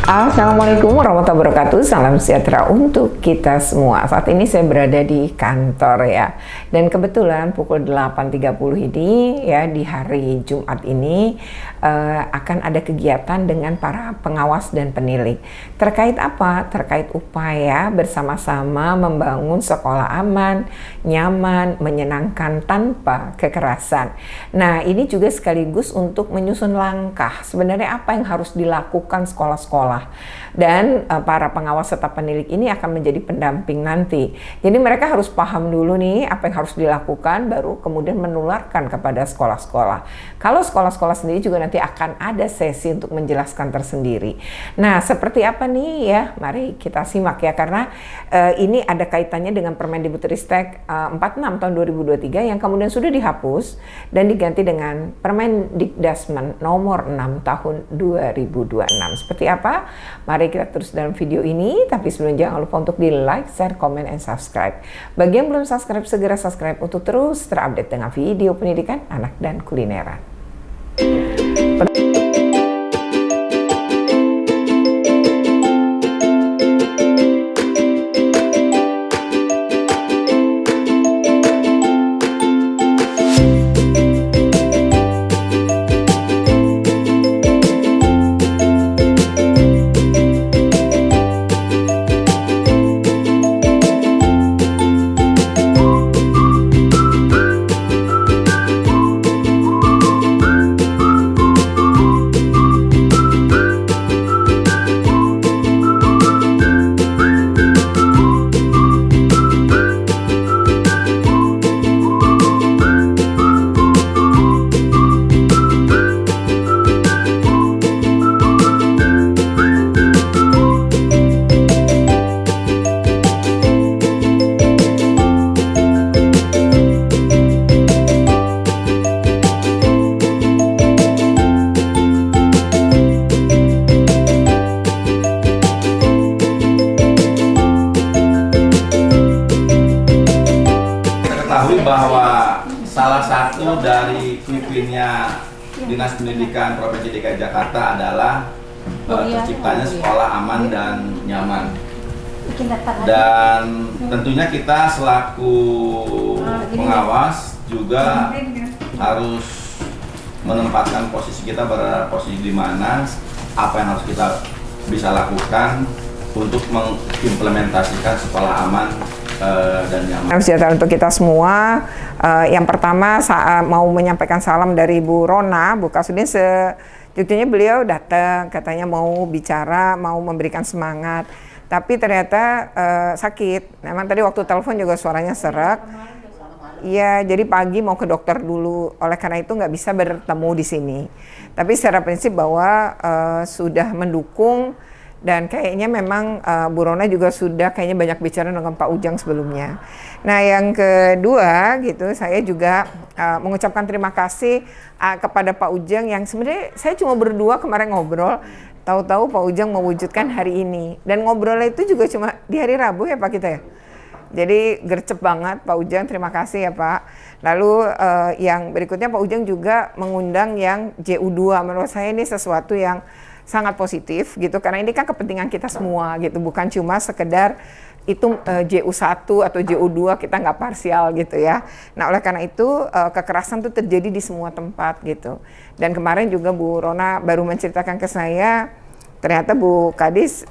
Assalamualaikum warahmatullahi wabarakatuh. Salam sejahtera untuk kita semua. Saat ini saya berada di kantor ya. Dan kebetulan pukul 8.30 ini ya, di hari Jumat ini akan ada kegiatan dengan para pengawas dan penilik. Terkait apa? Terkait upaya bersama-sama membangun sekolah aman, nyaman, menyenangkan tanpa kekerasan. Nah, ini juga sekaligus untuk menyusun langkah sebenarnya apa yang harus dilakukan sekolah-sekolah. Dan para pengawas serta penilik ini akan menjadi pendamping nanti. Jadi mereka harus paham dulu nih apa yang harus dilakukan, baru kemudian menularkan kepada sekolah-sekolah. Kalau sekolah-sekolah sendiri juga nanti akan ada sesi untuk menjelaskan tersendiri. Nah, seperti apa nih ya? Mari kita simak ya, karena ini ada kaitannya dengan Permendikbudristek 46 tahun 2023 yang kemudian sudah dihapus dan diganti dengan Permendikdasmen nomor 6 tahun 2026. Seperti apa? Mari kita terus dalam video ini, tapi sebelumnya jangan lupa untuk di like, share, comment, and subscribe. Bagi yang belum subscribe, segera subscribe untuk terus terupdate dengan video pendidikan anak dan kulineran. Bahwa salah satu dari quick-win-nya Dinas Pendidikan Provinsi DKI Jakarta adalah terciptanya sekolah aman dan nyaman. Dan tentunya kita selaku pengawas juga harus menempatkan posisi kita pada posisi di mana apa yang harus kita bisa lakukan untuk mengimplementasikan sekolah aman dan nyaman. Sejahtera untuk kita semua. Yang pertama mau menyampaikan salam dari Bu Rona, Bu Kasudin. Sejujurnya beliau datang, katanya mau bicara, mau memberikan semangat. Tapi ternyata sakit. Memang tadi waktu telepon juga suaranya serak. Iya, jadi pagi mau ke dokter dulu. Oleh karena itu nggak bisa bertemu di sini. Tapi secara prinsip bahwa sudah mendukung. Dan kayaknya memang Bu Rona juga sudah kayaknya banyak bicara dengan Pak Ujang sebelumnya. Nah, yang kedua gitu, saya juga mengucapkan terima kasih kepada Pak Ujang yang sebenarnya saya cuma berdua kemarin ngobrol, tahu-tahu Pak Ujang mewujudkan hari ini. Dan ngobrolnya itu juga cuma di hari Rabu ya Pak kita ya. Jadi gercep banget Pak Ujang, terima kasih ya Pak. Lalu yang berikutnya Pak Ujang juga mengundang yang JU2. Menurut saya ini sesuatu yang sangat positif gitu, karena ini kan kepentingan kita semua gitu, bukan cuma sekedar itu JU1 atau JU2, kita nggak parsial gitu ya. Nah, oleh karena itu kekerasan itu terjadi di semua tempat gitu. Dan kemarin juga Bu Rona baru menceritakan ke saya, ternyata Bu Kadis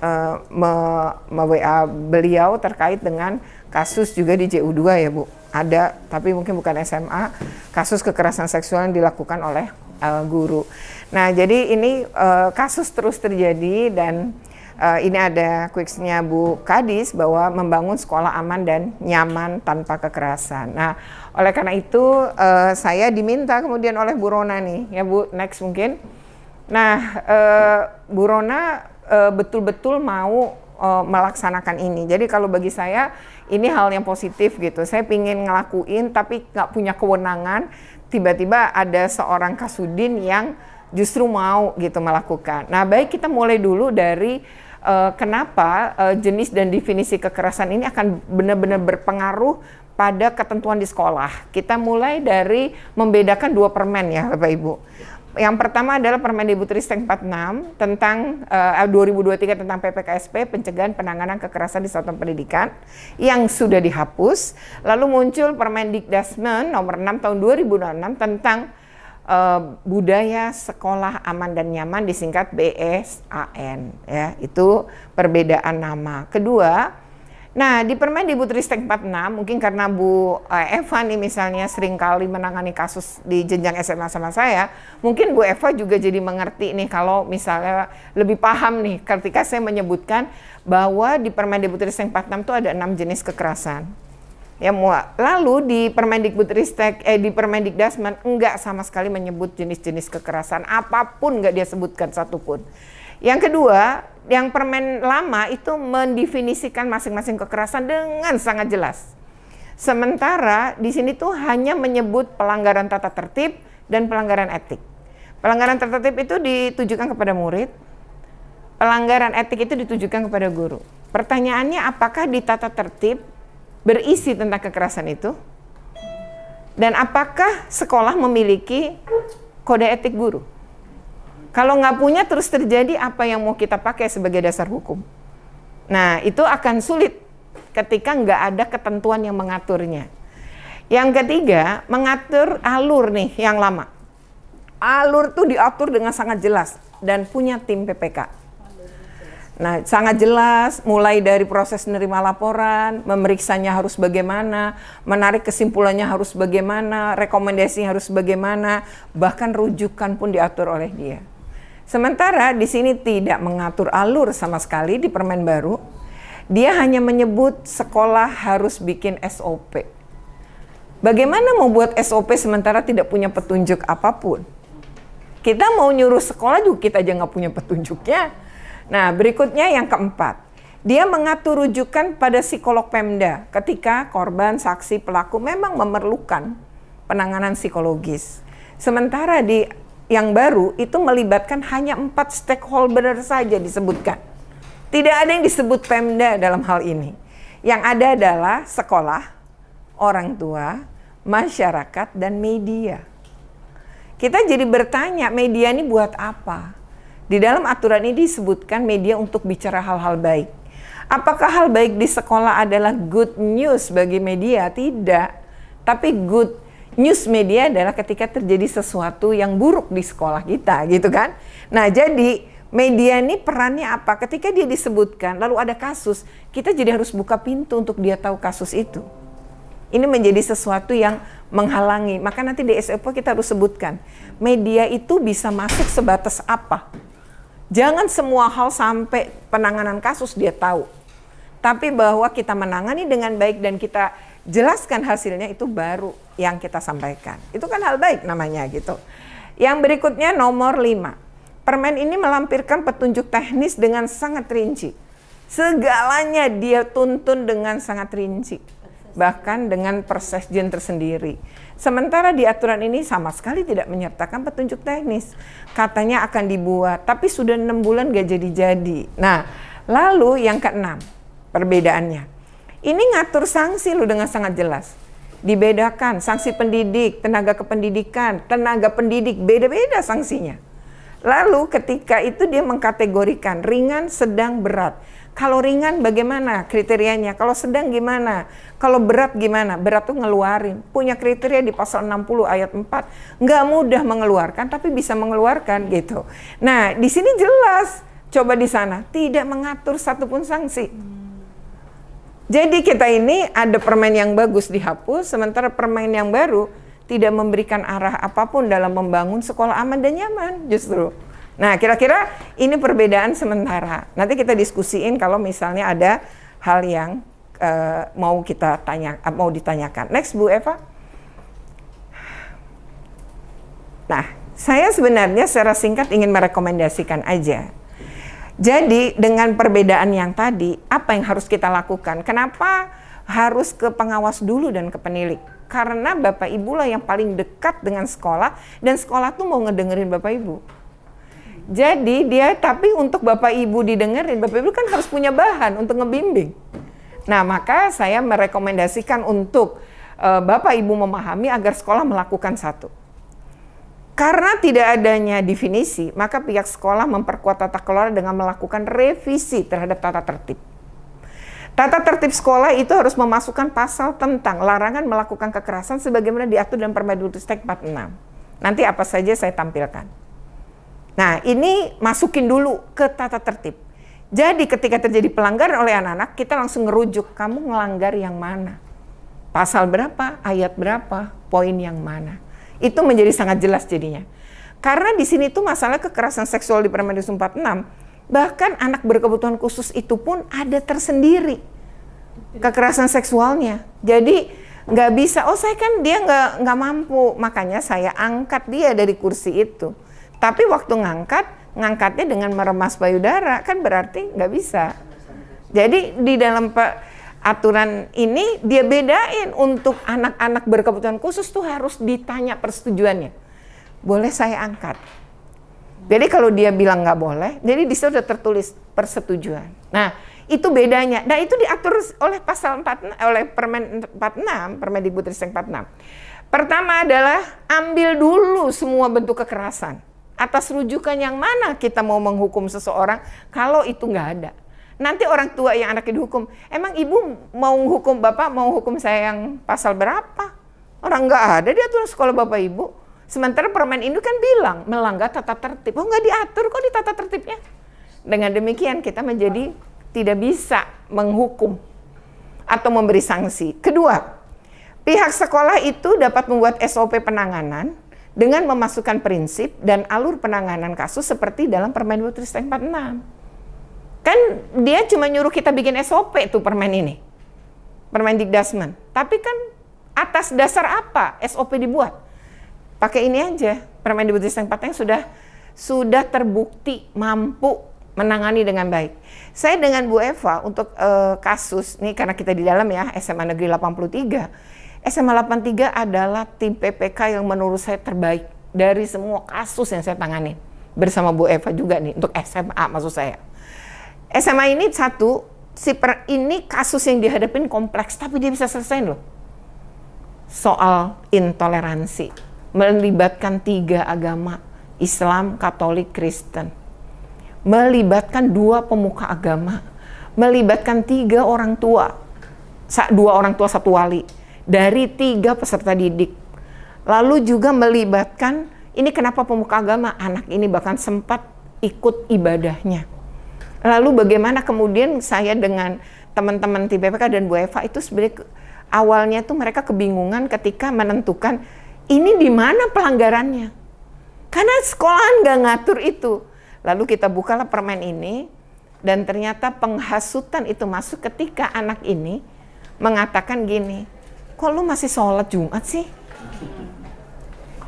me-WA beliau terkait dengan kasus juga di JU2 ya Bu. Ada, tapi mungkin bukan SMA, kasus kekerasan seksual yang dilakukan oleh guru. Nah, jadi ini kasus terus terjadi dan ini ada quicksnya Bu Kadis bahwa membangun sekolah aman dan nyaman tanpa kekerasan. Nah, oleh karena itu saya diminta kemudian oleh Bu Rona nih, ya Bu, next mungkin. Nah, Bu Rona betul-betul mau melaksanakan ini. Jadi kalau bagi saya ini hal yang positif gitu. Saya pingin ngelakuin tapi nggak punya kewenangan. Tiba-tiba ada seorang Kasudin yang justru mau gitu melakukan. Nah, baik kita mulai dulu dari kenapa jenis dan definisi kekerasan ini akan benar-benar berpengaruh pada ketentuan di sekolah. Kita mulai dari membedakan dua permen ya Bapak Ibu. Yang pertama adalah Permendikbudristek 46 tentang 2023 tentang PPKSP, pencegahan penanganan kekerasan di satuan pendidikan yang sudah dihapus. Lalu muncul Permendikdasmen nomor 6 tahun 2006 tentang budaya sekolah aman dan nyaman, disingkat BSAN, ya. Itu perbedaan nama. Kedua, nah, di Permendikbudristek 46, mungkin karena Bu Eva nih misalnya sering kali menangani kasus di jenjang SMA sama saya, mungkin Bu Eva juga jadi mengerti nih kalau misalnya lebih paham nih ketika saya menyebutkan bahwa di Permendikbudristek 46 itu ada 6 jenis kekerasan. Ya, lalu di Permendikbudristek di Permendikdasmen enggak sama sekali menyebut jenis-jenis kekerasan apapun, enggak dia sebutkan satupun. Yang kedua, yang permen lama itu mendefinisikan masing-masing kekerasan dengan sangat jelas. Sementara di sini tuh hanya menyebut pelanggaran tata tertib dan pelanggaran etik. Pelanggaran tata tertib itu ditujukan kepada murid, pelanggaran etik itu ditujukan kepada guru. Pertanyaannya, apakah di tata tertib berisi tentang kekerasan itu? Dan apakah sekolah memiliki kode etik guru? Kalau nggak punya, terus terjadi apa yang mau kita pakai sebagai dasar hukum? Nah, itu akan sulit ketika nggak ada ketentuan yang mengaturnya. Yang ketiga, mengatur alur nih yang lama. Alur tuh diatur dengan sangat jelas dan punya tim PPK. Nah, sangat jelas mulai dari proses menerima laporan, memeriksanya harus bagaimana, menarik kesimpulannya harus bagaimana, rekomendasi harus bagaimana, bahkan rujukan pun diatur oleh dia. Sementara di sini tidak mengatur alur sama sekali di permen baru. Dia hanya menyebut sekolah harus bikin SOP. Bagaimana mau buat SOP sementara tidak punya petunjuk apapun? Kita mau nyuruh sekolah juga kita aja nggak punya petunjuknya. Nah, berikutnya yang keempat. Dia mengatur rujukan pada psikolog Pemda ketika korban, saksi, pelaku memang memerlukan penanganan psikologis. Sementara di yang baru itu melibatkan hanya 4 stakeholder saja disebutkan. Tidak ada yang disebut Pemda dalam hal ini. Yang ada adalah sekolah, orang tua, masyarakat, dan media. Kita jadi bertanya, media ini buat apa? Di dalam aturan ini disebutkan media untuk bicara hal-hal baik. Apakah hal baik di sekolah adalah good news bagi media? Tidak. Tapi good news media adalah ketika terjadi sesuatu yang buruk di sekolah kita, gitu kan? Nah, jadi media ini perannya apa? Ketika dia disebutkan, lalu ada kasus, kita jadi harus buka pintu untuk dia tahu kasus itu. Ini menjadi sesuatu yang menghalangi. Maka nanti di SOP kita harus sebutkan, media itu bisa masuk sebatas apa? Jangan semua hal sampai penanganan kasus dia tahu. Tapi bahwa kita menangani dengan baik dan kita jelaskan hasilnya, itu baru yang kita sampaikan. Itu kan hal baik namanya gitu. Yang berikutnya nomor 5. Permen ini melampirkan petunjuk teknis dengan sangat rinci. Segalanya dia tuntun dengan sangat rinci. Bahkan dengan persesjen tersendiri. Sementara di aturan ini sama sekali tidak menyertakan petunjuk teknis. Katanya akan dibuat, tapi sudah 6 bulan gak jadi-jadi. Nah, lalu yang keenam, perbedaannya. Ini ngatur sanksi loh dengan sangat jelas. Dibedakan sanksi pendidik, tenaga kependidikan, tenaga pendidik, beda-beda sanksinya. Lalu ketika itu dia mengkategorikan ringan, sedang, berat. Kalau ringan bagaimana kriterianya? Kalau sedang gimana? Kalau berat gimana? Berat tuh ngeluarin. Punya kriteria di pasal 60 ayat 4. Nggak mudah mengeluarkan, tapi bisa mengeluarkan gitu. Nah, di sini jelas. Coba di sana. Tidak mengatur satupun sanksi. Jadi kita ini ada permen yang bagus dihapus, sementara permen yang baru tidak memberikan arah apapun dalam membangun sekolah aman dan nyaman justru. Nah, kira-kira ini perbedaan sementara. Nanti kita diskusiin kalau misalnya ada hal yang mau ditanyakan. Next, Bu Eva. Nah, saya sebenarnya secara singkat ingin merekomendasikan aja. Jadi dengan perbedaan yang tadi, apa yang harus kita lakukan? Kenapa harus ke pengawas dulu dan ke penilik? Karena Bapak Ibu lah yang paling dekat dengan sekolah, dan sekolah tuh mau ngedengerin Bapak Ibu. Jadi tapi untuk Bapak Ibu didengerin, Bapak Ibu kan harus punya bahan untuk ngebimbing. Nah, maka saya merekomendasikan untuk Bapak Ibu memahami agar sekolah melakukan satu. Karena tidak adanya definisi, maka pihak sekolah memperkuat tata kelola dengan melakukan revisi terhadap tata tertib. Tata tertib sekolah itu harus memasukkan pasal tentang larangan melakukan kekerasan sebagaimana diatur dalam Permendikbudristek 46. Nanti apa saja saya tampilkan. Nah, ini masukin dulu ke tata tertib. Jadi ketika terjadi pelanggaran oleh anak-anak, kita langsung ngerujuk, kamu ngelanggar yang mana? Pasal berapa, ayat berapa, poin yang mana? Itu menjadi sangat jelas jadinya. Karena di sini tuh masalah kekerasan seksual di Permendikbud 46, bahkan anak berkebutuhan khusus itu pun ada tersendiri kekerasan seksualnya. Jadi nggak bisa, oh saya kan dia nggak mampu, makanya saya angkat dia dari kursi itu. Tapi waktu ngangkatnya dengan meremas payudara, kan berarti nggak bisa. Jadi di dalam aturan ini dia bedain untuk anak-anak berkebutuhan khusus tuh harus ditanya persetujuannya. Boleh saya angkat? Jadi kalau dia bilang nggak boleh, jadi di situ udah tertulis persetujuan. Nah, itu bedanya. Nah, itu diatur oleh pasal 4 oleh Permen 46, Permendikbudristek 46. Pertama adalah ambil dulu semua bentuk kekerasan. Atas rujukan yang mana kita mau menghukum seseorang kalau itu nggak ada. Nanti orang tua yang anaknya dihukum, emang ibu mau hukum bapak, mau hukum saya yang pasal berapa? Orang nggak ada di aturan sekolah bapak ibu. Sementara permen ini kan bilang melanggar tata tertib. Oh nggak diatur kok di tata tertibnya. Dengan demikian kita menjadi tidak bisa menghukum atau memberi sanksi. Kedua, pihak sekolah itu dapat membuat SOP penanganan dengan memasukkan prinsip dan alur penanganan kasus seperti dalam Permendikbudristek 46. Kan dia cuma nyuruh kita bikin SOP tuh permen ini, Permendikdasmen. Tapi kan atas dasar apa SOP dibuat? Pakai ini aja, Permendikbudristek 46 yang sudah terbukti mampu menangani dengan baik. Saya dengan Bu Eva untuk kasus, ini karena kita di dalam ya, SMA Negeri 83. SMA 83 adalah tim PPK yang menurut saya terbaik dari semua kasus yang saya tangani. Bersama Bu Eva juga nih, untuk SMA maksud saya. SMA ini ini kasus yang dihadapin kompleks, tapi dia bisa selesai loh. Soal intoleransi, melibatkan 3 agama, Islam, Katolik, Kristen. Melibatkan 2 pemuka agama, melibatkan 3 orang tua, 2 orang tua 1 wali, dari 3 peserta didik. Lalu juga melibatkan, ini kenapa pemuka agama, anak ini bahkan sempat ikut ibadahnya. Lalu bagaimana kemudian saya dengan teman-teman tim PPK dan Bu Eva itu sebenarnya awalnya tuh mereka kebingungan ketika menentukan ini di mana pelanggarannya. Karena sekolahan nggak ngatur itu. Lalu kita bukalah permen ini dan ternyata penghasutan itu masuk ketika anak ini mengatakan gini, kok lu masih sholat Jumat sih?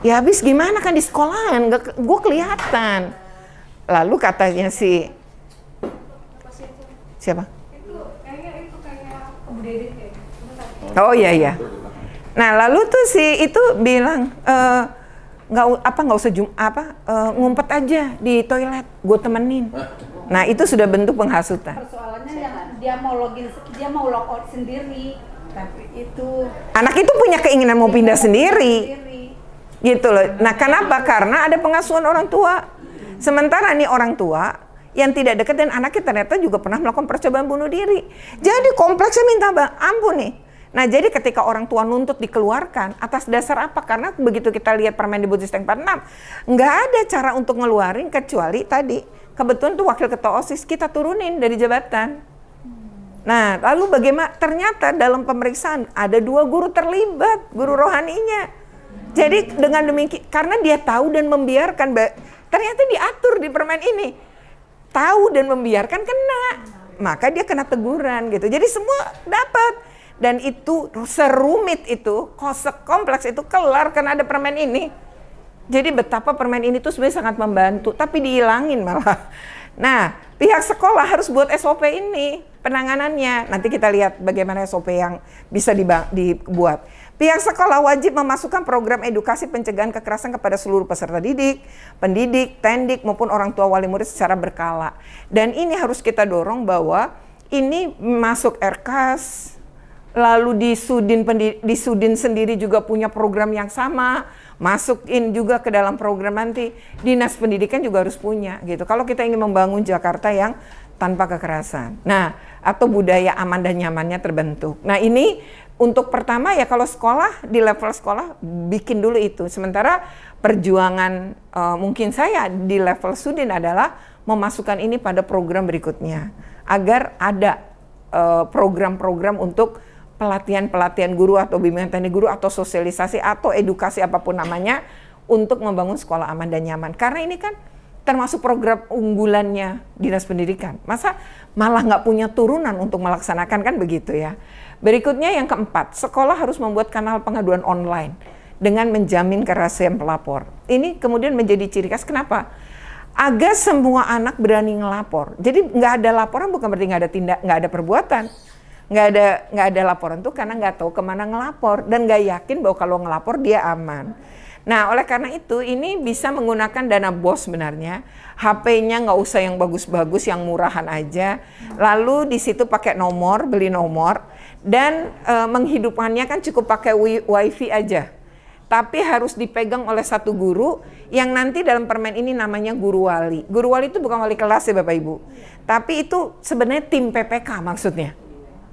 Ya habis gimana kan di sekolahan, gue kelihatan. Lalu katanya siapa? Itu kayak Bu Dede kayak. Oh iya. Nah lalu tuh itu bilang nggak usah ngumpet aja di toilet, gue temenin. Nah itu sudah bentuk penghasutan. Persoalannya yang dia mau logout sendiri, tapi itu anak itu punya keinginan mau pindah sendiri. Gitu loh. Nah kenapa? Karena ada pengasuhan orang tua. Sementara nih orang tua yang tidak dekat dan anaknya ternyata juga pernah melakukan percobaan bunuh diri. Jadi kompleksnya minta ampun nih. Nah jadi ketika orang tua nuntut dikeluarkan, atas dasar apa? Karena begitu kita lihat Permendikbudristek 46, nggak ada cara untuk ngeluarin kecuali tadi, kebetulan tuh wakil ketua OSIS kita turunin dari jabatan. Nah lalu bagaimana? Ternyata dalam pemeriksaan ada 2 guru terlibat, guru rohaninya. Jadi dengan demikian, karena dia tahu dan membiarkan, ternyata diatur di permen ini. Tahu dan membiarkan kena, maka dia kena teguran gitu. Jadi semua dapat, dan itu serumit itu, kompleks itu kelar karena ada permen ini. Jadi betapa permen ini tuh sebenarnya sangat membantu, tapi dihilangin malah. Nah, pihak sekolah harus buat SOP ini penanganannya. Nanti kita lihat bagaimana SOP yang bisa dibuat. Pihak sekolah wajib memasukkan program edukasi pencegahan kekerasan kepada seluruh peserta didik, pendidik, tendik maupun orang tua wali murid secara berkala. Dan ini harus kita dorong bahwa ini masuk RKAS, lalu di Sudin sendiri juga punya program yang sama, masukin juga ke dalam program nanti. Dinas Pendidikan juga harus punya gitu. Kalau kita ingin membangun Jakarta yang tanpa kekerasan. Nah, atau budaya aman dan nyamannya terbentuk. Nah, ini untuk pertama ya kalau sekolah, di level sekolah bikin dulu itu. Sementara perjuangan mungkin saya di level Sudin adalah memasukkan ini pada program berikutnya. Agar ada program-program untuk pelatihan guru atau bimbingan teknik guru atau sosialisasi atau edukasi apapun namanya untuk membangun sekolah aman dan nyaman. Karena ini kan termasuk program unggulannya Dinas Pendidikan. Masa malah nggak punya turunan untuk melaksanakan, kan begitu ya. Berikutnya yang keempat, sekolah harus membuat kanal pengaduan online dengan menjamin kerahasiaan pelapor. Ini kemudian menjadi ciri khas. Kenapa? Agar semua anak berani ngelapor. Jadi nggak ada laporan bukan berarti nggak ada perbuatan. Nggak ada laporan tuh karena nggak tahu kemana ngelapor dan nggak yakin bahwa kalau ngelapor dia aman. Nah, oleh karena itu ini bisa menggunakan dana BOS sebenarnya. HP-nya nggak usah yang bagus-bagus, yang murahan aja. Lalu di situ pakai nomor, beli nomor, dan menghidupkannya kan cukup pakai WiFi aja. Tapi harus dipegang oleh satu guru yang nanti dalam permen ini namanya guru wali. Guru wali itu bukan wali kelas ya Bapak Ibu. Tapi itu sebenarnya tim PPK maksudnya.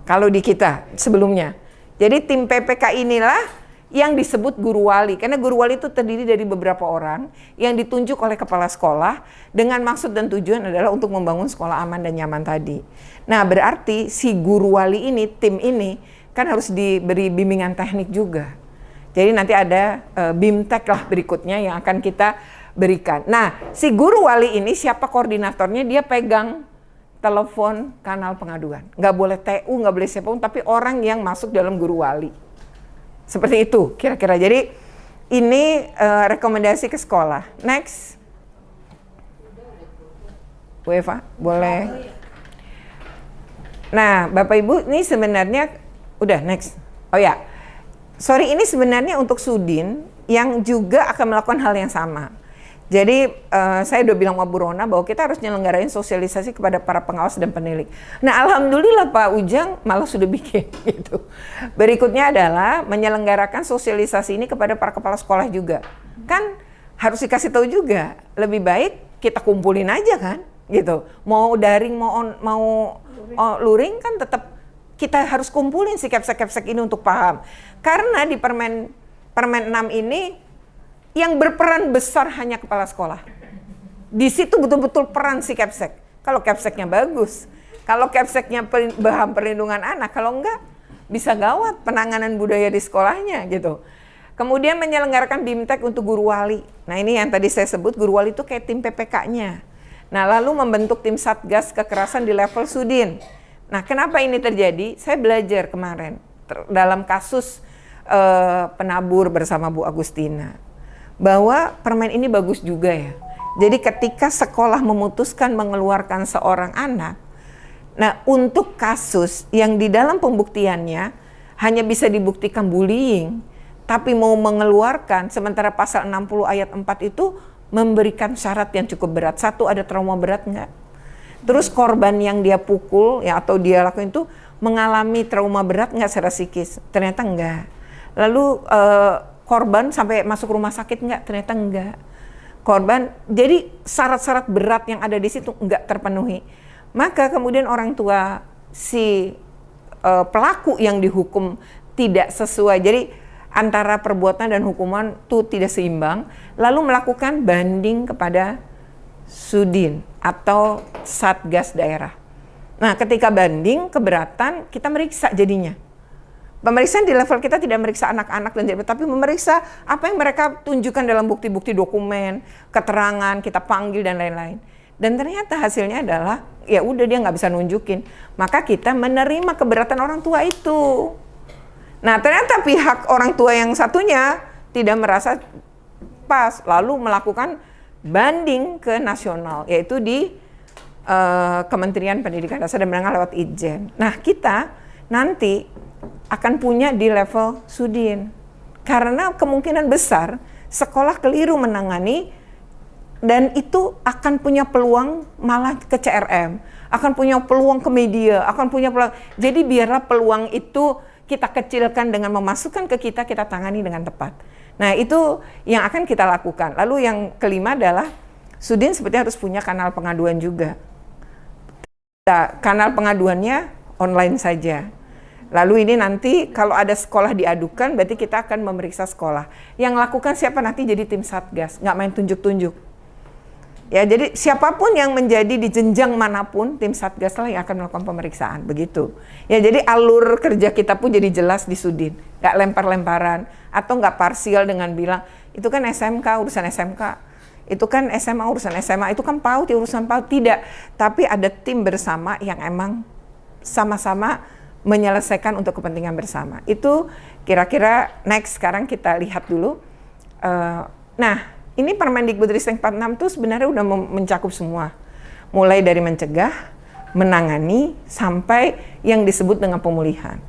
Kalau di kita sebelumnya. Jadi tim PPK inilah yang disebut guru wali. Karena guru wali itu terdiri dari beberapa orang yang ditunjuk oleh kepala sekolah dengan maksud dan tujuan adalah untuk membangun sekolah aman dan nyaman tadi. Nah, berarti si guru wali ini, tim ini kan harus diberi bimbingan teknik juga. Jadi nanti ada BIMTEK lah berikutnya yang akan kita berikan. Nah, si guru wali ini siapa koordinatornya? Dia pegang telepon kanal pengaduan. Nggak boleh TU, nggak boleh siapapun, tapi orang yang masuk dalam guru wali. Seperti itu kira-kira. Jadi ini rekomendasi ke sekolah. Next. Bu Eva, boleh. Nah, Bapak Ibu ini sebenarnya udah next. Oh ya. Sorry, ini sebenarnya untuk Sudin yang juga akan melakukan hal yang sama. Jadi saya udah bilang sama Bu Rona bahwa kita harus nyelenggarain sosialisasi kepada para pengawas dan penilik. Nah, alhamdulillah Pak Ujang malah sudah bikin gitu. Berikutnya adalah menyelenggarakan sosialisasi ini kepada para kepala sekolah juga. Kan harus dikasih tahu juga. Lebih baik kita kumpulin aja kan gitu. Mau daring mau luring kan tetap kita harus kumpulin si kepsek-kepsek ini untuk paham. Karena di permen 6 ini yang berperan besar hanya kepala sekolah. Di situ betul-betul peran si kepsek. Kalau kepseknya bagus, kalau kepseknya bahan perlindungan anak, kalau enggak bisa gawat penanganan budaya di sekolahnya gitu. Kemudian menyelenggarakan BIMTEK untuk guru wali. Nah, ini yang tadi saya sebut, guru wali itu kayak tim PPK-nya. Nah, lalu membentuk tim Satgas kekerasan di level Sudin. Nah, kenapa ini terjadi? Saya belajar kemarin dalam kasus penabur bersama Bu Agustina bahwa permen ini bagus juga ya. Jadi ketika sekolah memutuskan mengeluarkan seorang anak, nah untuk kasus yang di dalam pembuktiannya hanya bisa dibuktikan bullying, tapi mau mengeluarkan sementara pasal 60 ayat 4 itu memberikan syarat yang cukup berat. Satu, ada trauma berat enggak? Terus korban yang dia pukul ya atau dia lakukan itu mengalami trauma berat nggak secara psikis? Ternyata enggak. Lalu korban sampai masuk rumah sakit nggak? Ternyata enggak. Korban, jadi syarat-syarat berat yang ada di situ enggak terpenuhi. Maka kemudian orang tua si pelaku yang dihukum tidak sesuai. Jadi antara perbuatan dan hukuman itu tidak seimbang. Lalu melakukan banding kepada Sudin atau Satgas daerah. Nah, ketika banding keberatan, kita meriksa jadinya. Pemeriksaan di level kita tidak meriksa anak-anak dan tapi memeriksa apa yang mereka tunjukkan dalam bukti-bukti dokumen, keterangan, kita panggil dan lain-lain. Dan ternyata hasilnya adalah ya udah dia nggak bisa nunjukin. Maka kita menerima keberatan orang tua itu. Nah, ternyata pihak orang tua yang satunya tidak merasa pas, lalu melakukan banding ke nasional, yaitu di Kementerian Pendidikan Dasar dan Menengah lewat Itjen. Nah, kita nanti akan punya di level Sudin. Karena kemungkinan besar sekolah keliru menangani dan itu akan punya peluang malah ke CRM, akan punya peluang ke media, akan punya peluang. Jadi biarlah peluang itu kita kecilkan dengan memasukkan ke kita tangani dengan tepat. Nah, itu yang akan kita lakukan. Lalu yang kelima adalah Sudin sepertinya harus punya kanal pengaduan juga. Nah, kanal pengaduannya online saja. Lalu ini nanti kalau ada sekolah diadukan, berarti kita akan memeriksa sekolah. Yang lakukan siapa nanti jadi tim Satgas, nggak main tunjuk-tunjuk. Ya, jadi siapapun yang menjadi di jenjang manapun, tim Satgas lah yang akan melakukan pemeriksaan, begitu. Ya, jadi alur kerja kita pun jadi jelas di Sudin, nggak lempar-lemparan atau nggak parsial dengan bilang itu kan SMK, urusan SMK. Itu kan SMA, urusan SMA, itu kan PAUD, urusan PAUD. Tidak, tapi ada tim bersama yang emang sama-sama menyelesaikan untuk kepentingan bersama. Itu kira-kira next, sekarang kita lihat dulu. Nah, ini Permendikbudristek 46 itu sebenarnya udah mencakup semua. Mulai dari mencegah, menangani, sampai yang disebut dengan pemulihan.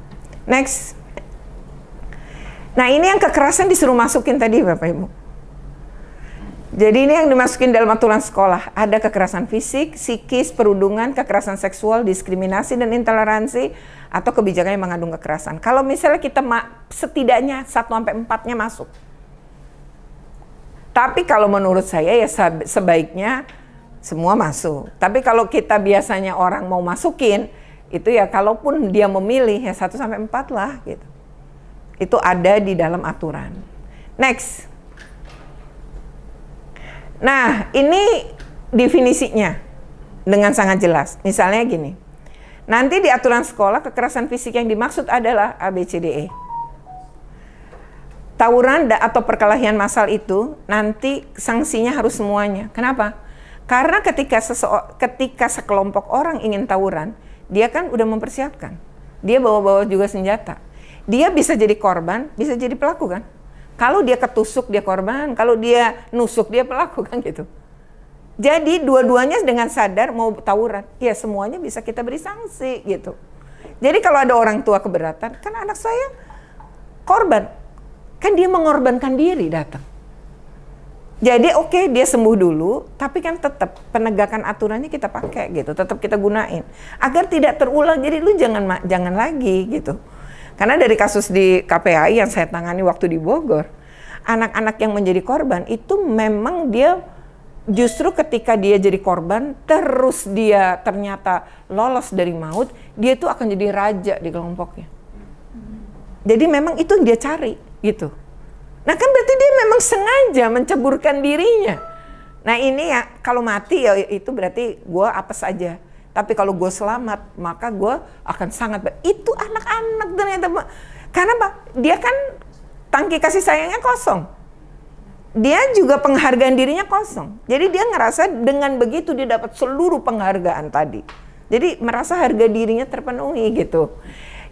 Next. Nah, ini yang kekerasan disuruh masukin tadi Bapak Ibu. Jadi ini yang dimasukin dalam aturan sekolah. Ada kekerasan fisik, psikis, perundungan, kekerasan seksual, diskriminasi dan intoleransi, atau kebijakan yang mengandung kekerasan. Kalau misalnya kita setidaknya 1-4-nya masuk. Tapi kalau menurut saya ya sebaiknya semua masuk. Tapi kalau kita biasanya orang mau masukin, itu ya kalaupun dia memilih ya 1-4 lah gitu. Itu ada di dalam aturan. Next. Nah, ini definisinya dengan sangat jelas. Misalnya gini, nanti di aturan sekolah kekerasan fisik yang dimaksud adalah ABCDE. Tawuran atau perkelahian massal itu nanti sanksinya harus semuanya. Kenapa? Karena ketika sekelompok orang ingin tawuran, dia kan udah mempersiapkan. Dia bawa-bawa juga senjata. Dia bisa jadi korban, bisa jadi pelaku kan? Kalau dia ketusuk dia korban, kalau dia nusuk dia pelaku kan gitu. Jadi dua-duanya dengan sadar mau tawuran, ya semuanya bisa kita beri sanksi gitu. Jadi kalau ada orang tua keberatan, kan anak saya korban, kan dia mengorbankan diri datang. Jadi oke, dia sembuh dulu, tapi kan tetap penegakan aturannya kita pakai gitu, tetap kita gunain agar tidak terulang. Jadi lu jangan lagi gitu. Karena dari kasus di KPAI yang saya tangani waktu di Bogor, anak-anak yang menjadi korban itu memang dia justru ketika dia jadi korban, terus dia ternyata lolos dari maut, dia itu akan jadi raja di kelompoknya. Jadi memang itu yang dia cari gitu. Nah kan berarti dia memang sengaja menceburkan dirinya. Nah ini ya kalau mati ya itu berarti gue apes aja. Tapi kalau gue selamat, maka gue akan sangat itu anak-anak ternyata. Karena Pak, dia kan tangki kasih sayangnya kosong. Dia juga penghargaan dirinya kosong. Jadi dia ngerasa dengan begitu dia dapat seluruh penghargaan tadi. Jadi merasa harga dirinya terpenuhi gitu.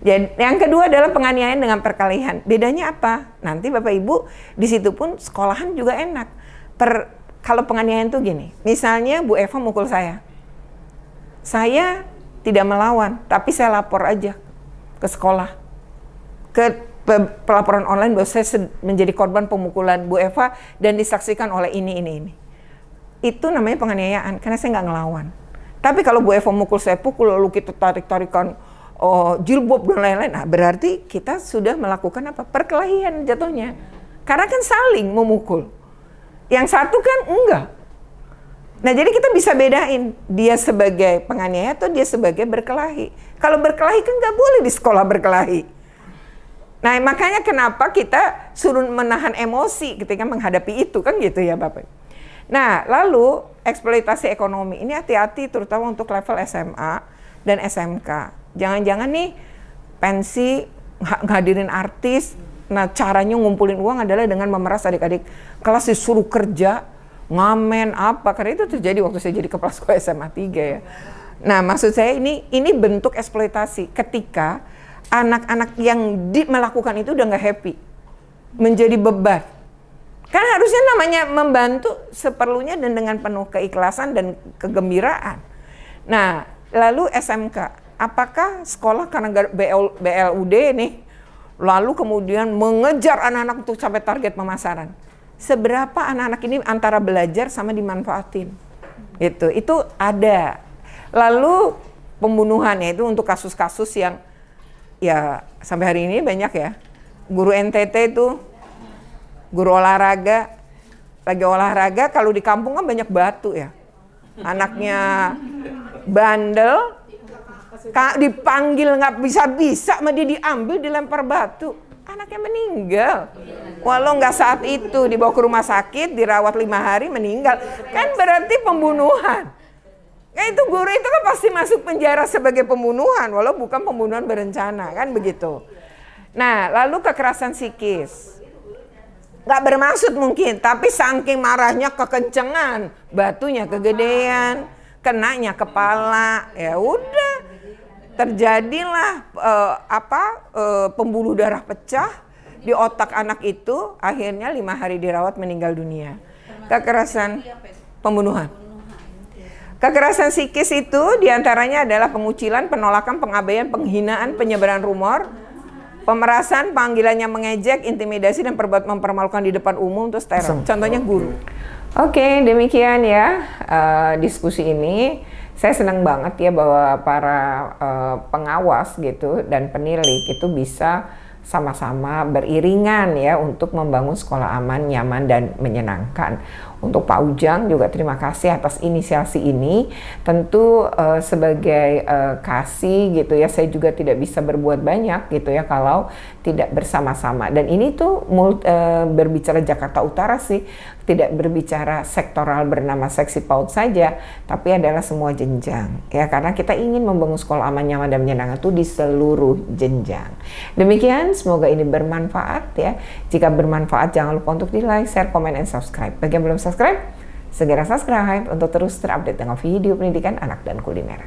Jadi yang kedua adalah penganiayaan dengan perkelahian. Bedanya apa? Nanti Bapak Ibu di situ pun sekolahan juga enak. Kalau penganiayaan tuh gini, misalnya Bu Eva mukul saya. Saya tidak melawan, tapi saya lapor aja ke sekolah, ke pelaporan online bahwa saya menjadi korban pemukulan Bu Eva dan disaksikan oleh ini. Itu namanya penganiayaan, karena saya nggak ngelawan. Tapi kalau Bu Eva mukul saya pukul, lalu kita tarik-tarikan jilbab dan lain-lain, nah berarti kita sudah melakukan apa? Perkelahian jatuhnya. Karena kan saling memukul. Yang satu kan enggak. Nah jadi kita bisa bedain dia sebagai penganiaya atau dia sebagai berkelahi. Kalau berkelahi kan nggak boleh di sekolah berkelahi. Nah makanya kenapa kita suruh menahan emosi ketika menghadapi itu kan gitu ya Bapak. Nah lalu eksploitasi ekonomi ini hati-hati terutama untuk level SMA dan SMK. Jangan-jangan nih pensi ngadirin artis, nah caranya ngumpulin uang adalah dengan memeras adik-adik kelas disuruh kerja, ngamen apa, karena itu terjadi waktu saya jadi kepala sekolah SMA 3 ya. Nah maksud saya ini bentuk eksploitasi ketika anak-anak yang melakukan itu udah nggak happy, menjadi beban. Kan harusnya namanya membantu seperlunya dan dengan penuh keikhlasan dan kegembiraan. Nah lalu SMK, apakah sekolah karena BLUD nih, lalu kemudian mengejar anak-anak untuk sampai target pemasaran? Seberapa anak-anak ini antara belajar sama dimanfaatin? Itu ada. Lalu pembunuhannya itu untuk kasus-kasus yang ya sampai hari ini banyak ya. Guru NTT itu, guru olahraga, lagi olahraga kalau di kampung kan banyak batu ya. Anaknya bandel, dipanggil nggak bisa-bisa sama dia diambil dilempar batu. Anaknya meninggal. Walau nggak saat itu dibawa ke rumah sakit, dirawat 5 hari meninggal. Kan berarti pembunuhan. Itu guru itu kan pasti masuk penjara sebagai pembunuhan, walau bukan pembunuhan berencana, kan begitu. Nah, lalu kekerasan psikis. Nggak bermaksud mungkin, tapi saking marahnya kekencengan, batunya kegedean, kenanya kepala, ya udah terjadilah pembuluh darah pecah di otak anak itu, akhirnya 5 hari dirawat meninggal dunia. Kekerasan pembunuhan. Kekerasan psikis itu diantaranya adalah pengucilan, penolakan, pengabaian, penghinaan, penyebaran rumor, pemerasan, panggilannya mengejek, intimidasi, dan perbuatan mempermalukan di depan umum, terus teror. Contohnya guru. Oke, demikian ya diskusi ini. Saya senang banget ya bahwa para pengawas gitu dan penilik itu bisa sama-sama beriringan ya untuk membangun sekolah aman, nyaman, dan menyenangkan. Untuk Pak Ujang juga terima kasih atas inisiasi ini. Tentu sebagai kasih gitu ya, saya juga tidak bisa berbuat banyak gitu ya kalau tidak bersama-sama. Dan ini tuh berbicara Jakarta Utara sih, tidak berbicara sektoral bernama Seksi PAUD saja, tapi adalah semua jenjang ya, karena kita ingin membangun sekolah aman, nyaman, dan menyenangkan itu di seluruh jenjang. Demikian, semoga ini bermanfaat ya. Jika bermanfaat jangan lupa untuk di like, share, komen, dan subscribe. Bagi yang belum subscribe, segera subscribe untuk terus terupdate dengan video pendidikan anak dan kuliner.